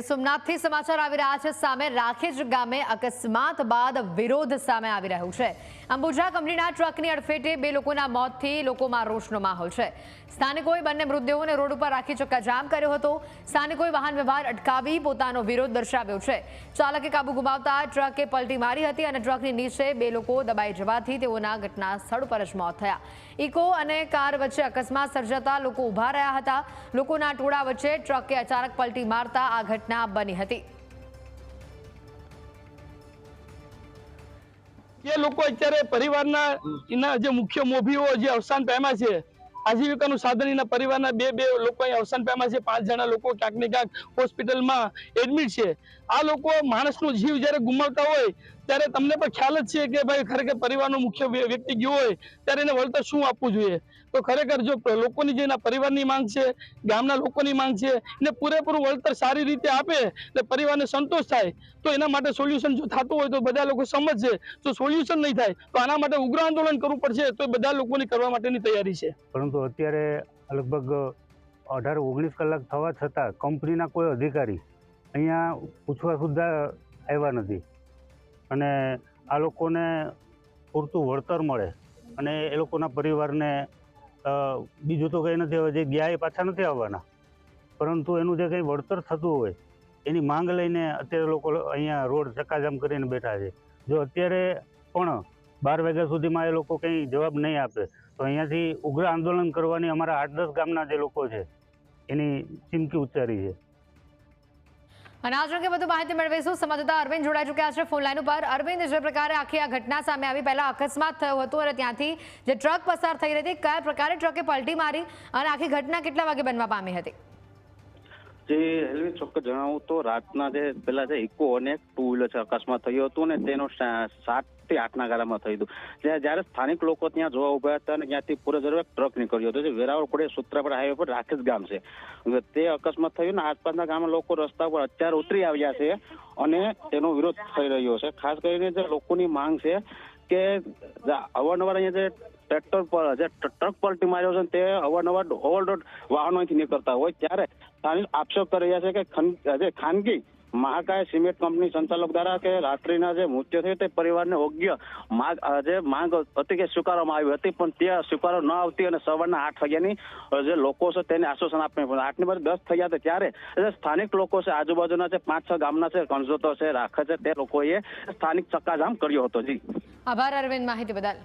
ગીર સોમનાથથી સમાચાર આવી રહ્યા છે સામે રાખેજ ગામે અકસ્માત બાદ વિરોધ સામે આવી રહ્યો છે। અંબુજા કંપનીના ટ્રકની અડફેટે બે લોકોના મોતથી લોકોમાં રોષનો માહોલ છે। સ્થાનિકોએ બંને મૃતદેહોને રોડ ઉપર રાખી ચક્કાજામ કર્યો હતો। સ્થાનિકોએ વાહન વ્યવહાર અટકાવી પોતાનો વિરોધ દર્શાવ્યો છે। ચાલકે કાબુ ગુમાવતા ટ્રકે પલટી મારી હતી અને ટ્રકની નીચે બે લોકો દબાઈ જવાથી તેઓના ઘટના સ્થળ પર જ મોત થયા। ઇકો અને કાર વચ્ચે અકસ્માત સર્જાતા લોકો ઊભા રહ્યા હતા। લોકોના ટોળા વચ્ચે ટ્રકે અચાનક પલટી મારતા આ ઘટના બની હતી। એ લોકો અત્યારે પરિવારના એના જે મુખ્ય મોભીઓ જે અવસાન પામ્યા છે, આજીવિકાનું સાધન એના પરિવારના બે લોકો અવસાન પામ્યા છે। 5 જણા લોકો ક્યાંક ને ક્યાંક હોસ્પિટલમાં એડમિટ છે। આ લોકો માણસનો જીવ જ્યારે ગુમાવતા હોય ત્યારે તમને પણ ખ્યાલ જ છે કે ભાઈ ખરેખર પરિવારનો મુખ્ય વ્યક્તિ ગયો હોય ત્યારે એને વળતર શું આપવું જોઈએ। તો ખરેખર જો લોકોની જે એના પરિવારની માંગ છે, ગામના લોકોની માંગ છે, એને પૂરેપૂરું વળતર સારી રીતે આપે એટલે પરિવારને સંતોષ થાય તો એના માટે સોલ્યુશન જો થતું હોય તો બધા લોકો સમજશે। જો સોલ્યુશન નહીં થાય તો આના માટે ઉગ્ર આંદોલન કરવું પડશે, તો બધા લોકોની કરવા માટેની તૈયારી છે। પરંતુ અત્યારે લગભગ 18-19 કલાક થવા છતાં કંપનીના કોઈ અધિકારી અહીંયા પૂછવા સુદ્ધા આવ્યા નથી અને આ લોકોને પૂરતું વળતર મળે અને એ લોકોના પરિવારને બીજું તો કંઈ નથી, હવે જે ગયા એ પાછા નથી આવવાના, પરંતુ એનું જે કંઈ વળતર થતું હોય એની માંગ લઈને અત્યારે લોકો અહીંયા રોડ ચક્કાજામ કરીને બેઠા છે। જો અત્યારે પણ 12 વાગ્યા સુધીમાં એ લોકો કંઈ જવાબ નહીં આપે તો અહીંયાથી ઉગ્ર આંદોલન કરવાની અમારા 8-10 ગામના જે લોકો છે એની ચીમકી ઉચ્ચારી છે। અને આ અંગે વધુ માહિતી મેળવીશું। સંવાદદાતા અરવિંદ જોડાઈ ચૂક્યા છે ફોન લાઈન ઉપર। અરવિંદ, જે પ્રકારે આખી આ ઘટના સામે આવી, પહેલા અકસ્માત થયો હતો અને ત્યાંથી જે ટ્રક પસાર થઈ રહી હતી, કયા પ્રકારે ટ્રકે પલટી મારી અને આખી ઘટના કેટલા વાગે બનવા પામી હતી? હેલ્વી, ચોક્કસ જણાવું તો રાતના જે પેલા જે ઇકો અને 2 વ્હીલર અકસ્માત થયો હતો ને તેનો 7 થી 8 ગાળામાં થયું હતું। જ્યારે સ્થાનિક લોકો ત્યાં જોવા ઉભા હતા અને ત્યાંથી પૂરેપૂરો ટ્રક નીકળ્યો હતો, જે વેરાવળ કોડે સૂત્રાપાડા હાઈવે પર રાખેજ ગામ છે, તે અકસ્માત થયું ને આસપાસના ગામના લોકો રસ્તા પર અત્યારે ઉતરી આવ્યા છે અને તેનો વિરોધ થઈ રહ્યો છે। ખાસ કરીને જે લોકોની માંગ છે કે અવારનવાર અહીંયા જે ટ્રેક્ટર પર જે ટ્રક પલટી માર્યો છે તે અવારનવાર ઓવરલોડ વાહનો અહીંથી નીકળતા હોય ત્યારે સ્થાનિક આક્ષેપ કરી રહ્યા છે કે જે ખાનગી મહાકાય સિમેન્ટ કંપની સંચાલક દ્વારા કે રાત્રિના જે મૃત્યુ થયું તે પરિવારને યોગ્ય માંગ હતી કે સ્વીકારવામાં આવી હતી, પણ ત્યાં સ્વીકારો ન આવતી અને સવારના 8 વાગ્યાની જે લોકો છે તેને આશ્વાસન આપવું પડે। 8 ની બરાબર 10 થઈ ગયા ત્યારે સ્થાનિક લોકો છે, આજુબાજુના જે 5-6 ગામના છે, કણઝોતો છે, રાખે છે, તે લોકોએ સ્થાનિક ચક્કાજામ કર્યો હતો। જી આભાર અરવિંદ, માહિતી બદલ।